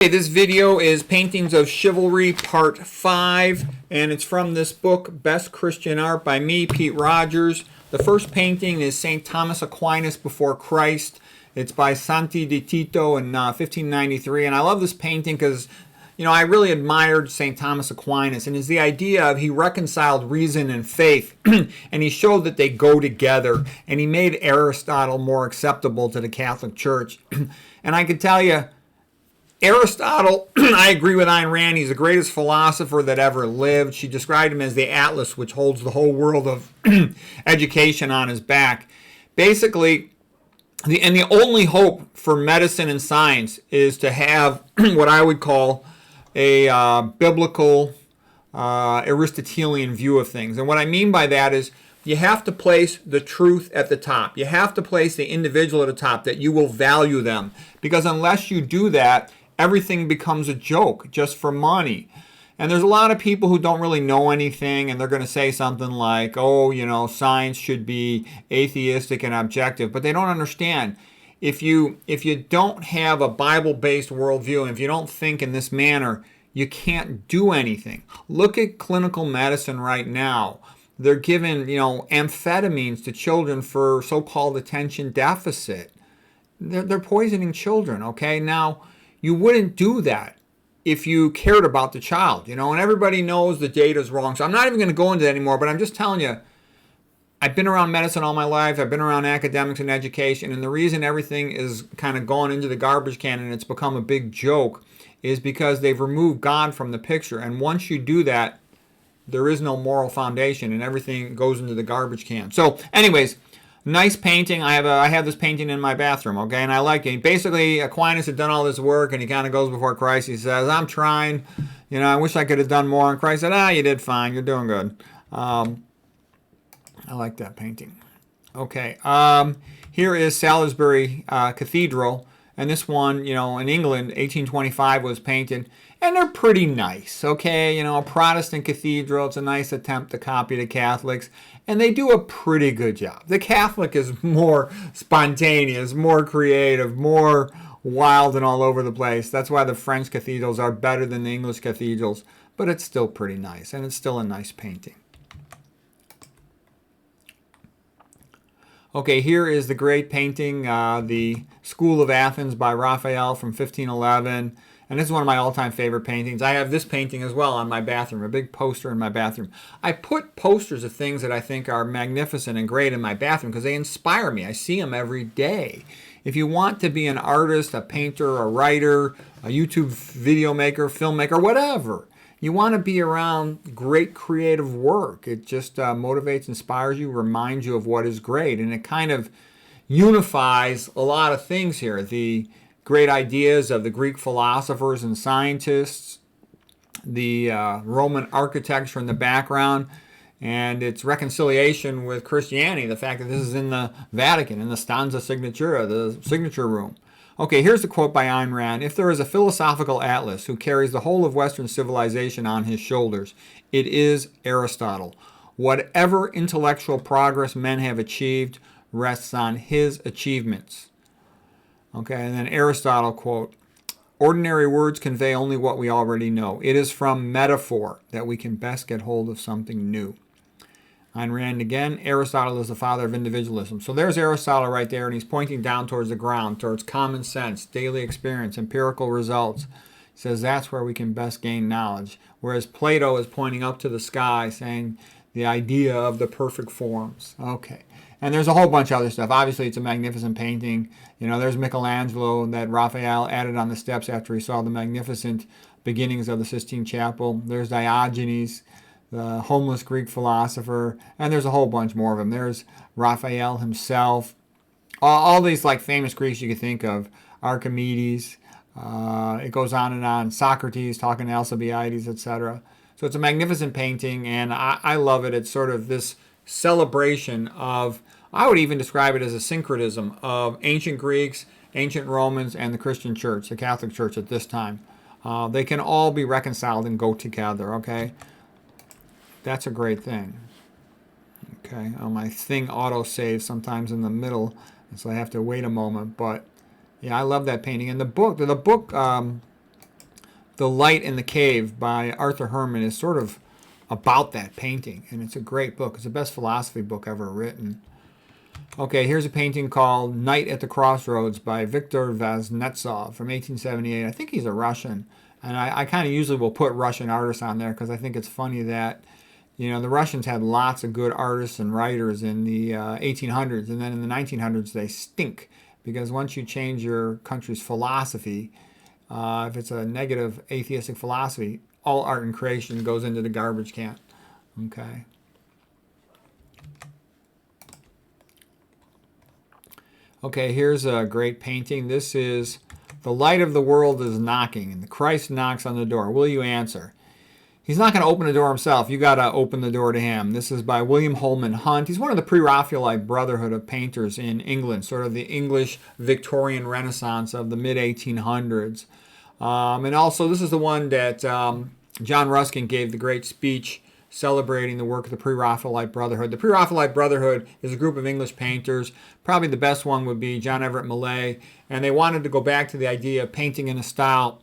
Hey, this video is Paintings of Chivalry Part 5, and it's from this book, Best Christian Art, by me, Pete Rogers. The first painting is St. Thomas Aquinas Before Christ. It's by Santi di Tito in 1593, and I love this painting because, you know, I really admired St. Thomas Aquinas, and it's the idea of he reconciled reason and faith, and he showed that they go together, and he made Aristotle more acceptable to the Catholic Church. And I can tell you, Aristotle, I agree with Ayn Rand, he's the greatest philosopher that ever lived. She described him as the atlas which holds the whole world of education on his back. Basically, the only hope for medicine and science is to have what I would call a biblical Aristotelian view of things. And what I mean by that is you have to place the truth at the top. You have to place the individual at the top, that you will value them. Because unless you do that, everything becomes a joke just for money. And there's a lot of people who don't really know anything, and they're going to say something like, oh, you know, science should be atheistic and objective. But they don't understand. If you don't have a Bible-based worldview, and if you don't think in this manner, you can't do anything. Look at clinical medicine right now. They're giving, you know, amphetamines to children for so-called attention deficit. They're poisoning children, okay? Now, you wouldn't do that if you cared about the child, you know, and everybody knows the data is wrong. So I'm not even going to go into that anymore, but I'm just telling you, I've been around medicine all my life. I've been around academics and education, and the reason everything is kind of gone into the garbage can and it's become a big joke is because they've removed God from the picture. And once you do that, there is no moral foundation, and everything goes into the garbage can. So anyways, nice painting. I have this painting in my bathroom, okay, and I like it. Basically, Aquinas had done all this work, and he kind of goes before Christ. He says, I'm trying. You know, I wish I could have done more. And Christ said, you did fine. You're doing good. I like that painting. Okay, here is Salisbury Cathedral, and this one, you know, in England, 1825 was painted, and they're pretty nice, okay? You know, a Protestant cathedral, it's a nice attempt to copy the Catholics, and they do a pretty good job. The Catholic is more spontaneous, more creative, more wild and all over the place. That's why the French cathedrals are better than the English cathedrals, but it's still pretty nice, and it's still a nice painting. Okay, here is the great painting, The School of Athens by Raphael from 1511. And this is one of my all-time favorite paintings. I have this painting as well on my bathroom, a big poster in my bathroom. I put posters of things that I think are magnificent and great in my bathroom because they inspire me. I see them every day. If you want to be an artist, a painter, a writer, a YouTube video maker, filmmaker, whatever, you want to be around great creative work. It just motivates, inspires you, reminds you of what is great. And it kind of unifies a lot of things here. The great ideas of the Greek philosophers and scientists, the Roman architecture in the background, and its reconciliation with Christianity. The fact that this is in the Vatican, in the Stanza Signatura, the signature room. Okay, here's the quote by Ayn Rand. If there is a philosophical atlas who carries the whole of Western civilization on his shoulders, it is Aristotle. Whatever intellectual progress men have achieved rests on his achievements. Okay, and then Aristotle quote, ordinary words convey only what we already know. It is from metaphor that we can best get hold of something new. Ayn Rand again, Aristotle is the father of individualism. So there's Aristotle right there, and he's pointing down towards the ground, towards common sense, daily experience, empirical results. He says that's where we can best gain knowledge. Whereas Plato is pointing up to the sky, saying the idea of the perfect forms. Okay. And there's a whole bunch of other stuff. Obviously, it's a magnificent painting. You know, there's Michelangelo that Raphael added on the steps after he saw the magnificent beginnings of the Sistine Chapel. There's Diogenes, the homeless Greek philosopher, and there's a whole bunch more of them. There's Raphael himself. All these like famous Greeks you could think of. Archimedes. It goes on and on. Socrates talking to Alcibiades, etc. So it's a magnificent painting, and I love it. It's sort of this celebration of, I would even describe it as a syncretism of ancient Greeks, ancient Romans, and the Christian church, the Catholic church at this time. They can all be reconciled and go together, okay? That's a great thing. Okay, my thing auto-saves sometimes in the middle, so I have to wait a moment. But yeah, I love that painting. And the book The Light in the Cave by Arthur Herman is sort of about that painting, and it's a great book. It's the best philosophy book ever written. Okay, here's a painting called Night at the Crossroads by Viktor Vaznetsov from 1878. I think he's a Russian, and I kind of usually will put Russian artists on there because I think it's funny that, you know, the Russians had lots of good artists and writers in the 1800s, and then in the 1900s they stink because once you change your country's philosophy, if it's a negative atheistic philosophy, all art and creation goes into the garbage can. Okay. Okay, here's a great painting. This is The Light of the World is Knocking, and Christ knocks on the door. Will you answer? He's not going to open the door himself. You got to open the door to him. This is by William Holman Hunt. He's one of the pre-Raphaelite brotherhood of painters in England, sort of the English Victorian Renaissance of the mid-1800s. And also, this is the one that John Ruskin gave the great speech celebrating the work of the Pre-Raphaelite Brotherhood. The Pre-Raphaelite Brotherhood is a group of English painters. Probably the best one would be John Everett Millais. And they wanted to go back to the idea of painting in a style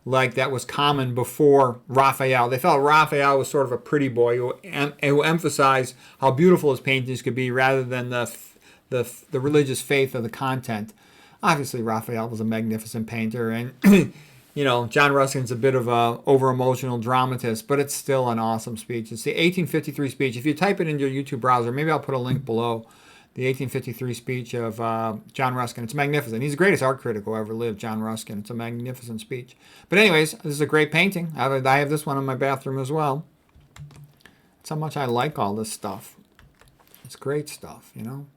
like that was common before Raphael. They felt Raphael was sort of a pretty boy who emphasized how beautiful his paintings could be rather than the religious faith of the content. Obviously, Raphael was a magnificent painter, and you know, John Ruskin's a bit of a over-emotional dramatist, but it's still an awesome speech. It's the 1853 speech. If you type it into your YouTube browser, maybe I'll put a link below, the 1853 speech of John Ruskin. It's magnificent. He's the greatest art critic who ever lived, John Ruskin. It's a magnificent speech. But anyways, this is a great painting. I have this one in my bathroom as well. That's how much I like all this stuff. It's great stuff, you know.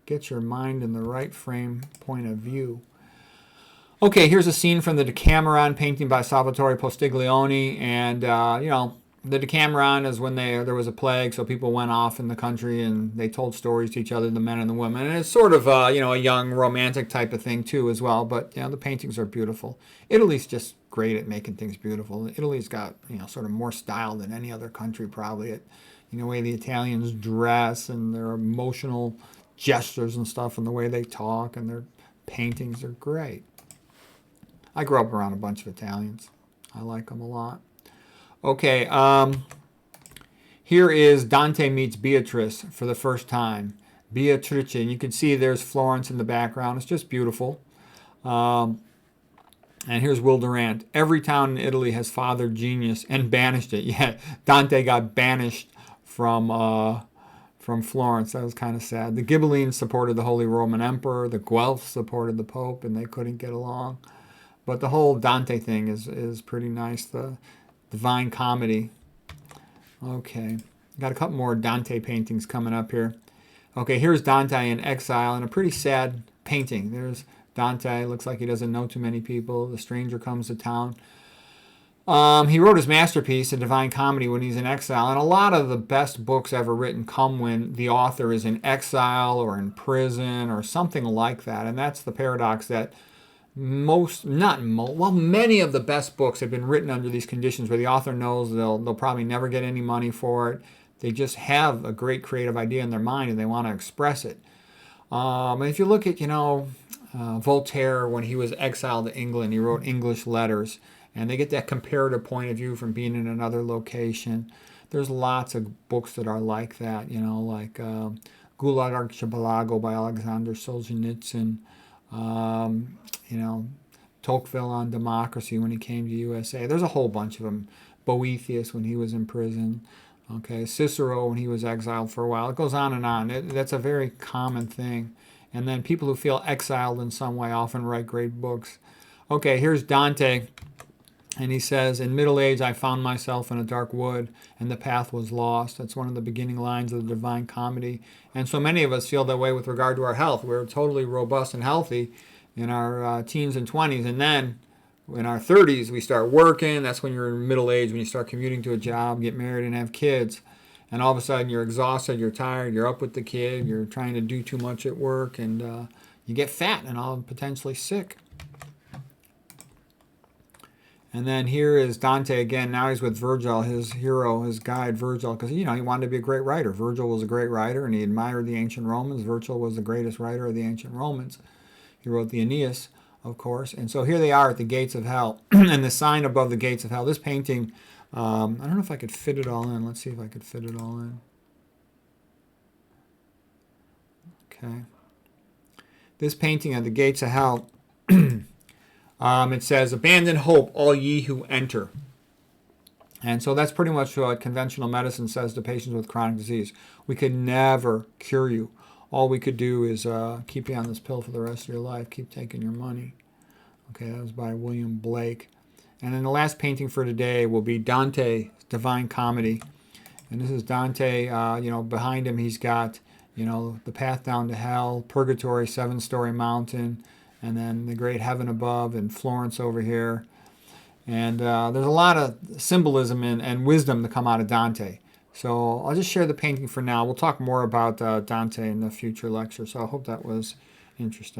Get your mind in the right frame point of view. Okay, here's a scene from the Decameron painting by Salvatore Postiglione, and you know, the Decameron is when there was a plague, so people went off in the country and they told stories to each other, the men and the women, and it's sort of you know, a young romantic type of thing too as well. But you know, the paintings are beautiful. Italy's just great at making things beautiful. Italy's got, you know, sort of more style than any other country probably. It, you know, the way the Italians dress and their emotional gestures and stuff, and the way they talk and their paintings are great. I grew up around a bunch of Italians. I like them a lot. Okay, here is Dante meets Beatrice for the first time. Beatrice, and you can see there's Florence in the background. It's just beautiful. And here's Will Durant. Every town in Italy has fathered genius and banished it. Yeah, Dante got banished from Florence. That was kind of sad. The Ghibellines supported the Holy Roman Emperor. The Guelphs supported the Pope, and they couldn't get along. But the whole Dante thing is pretty nice. The Divine Comedy. Okay. Got a couple more Dante paintings coming up here. Okay, here's Dante in exile in a pretty sad painting. There's Dante. Looks like he doesn't know too many people. The stranger comes to town. He wrote his masterpiece, The Divine Comedy, when he's in exile. And a lot of the best books ever written come when the author is in exile or in prison or something like that. And that's the paradox that many of the best books have been written under these conditions where the author knows they'll probably never get any money for it. They just have a great creative idea in their mind and they want to express it. And if you look at, you know, Voltaire, when he was exiled to England, he wrote English letters, and they get that comparative point of view from being in another location. There's lots of books that are like that, you know, like Gulag Archipelago by Alexander Solzhenitsyn. You know, Tocqueville on democracy when he came to USA. There's a whole bunch of them. Boethius when he was in prison. Okay, Cicero when he was exiled for a while. It goes on and on. That's a very common thing. And then people who feel exiled in some way often write great books. Okay, here's Dante. And he says, in middle age I found myself in a dark wood and the path was lost. That's one of the beginning lines of the Divine Comedy. And so many of us feel that way with regard to our health. We're totally robust and healthy in our teens and 20s. And then in our 30s, we start working. That's when you're in middle age, when you start commuting to a job, get married, and have kids. And all of a sudden, you're exhausted, you're tired, you're up with the kid, you're trying to do too much at work, and you get fat and all potentially sick. And then here is Dante again. Now he's with Virgil, his hero, his guide, Virgil, because, you know, he wanted to be a great writer. Virgil was a great writer, and he admired the ancient Romans. Virgil was the greatest writer of the ancient Romans. He wrote the Aeneas. of course. And so here they are at the gates of hell, and the sign above the gates of hell. This painting, I don't know if I could fit it all in. Let's see if I could fit it all in. Okay. This painting at the gates of hell, it says, "Abandon hope, all ye who enter." And so that's pretty much what conventional medicine says to patients with chronic disease. We could never cure you. All we could do is keep you on this pill for the rest of your life, keep taking your money. Okay, that was by William Blake. And then the last painting for today will be Dante, Divine Comedy. And this is Dante, behind him he's got, the path down to hell, purgatory, 7-story mountain, and then the great heaven above, and Florence over here. And there's a lot of symbolism and wisdom to come out of Dante. So I'll just share the painting for now. We'll talk more about Dante in the future lecture. So I hope that was interesting.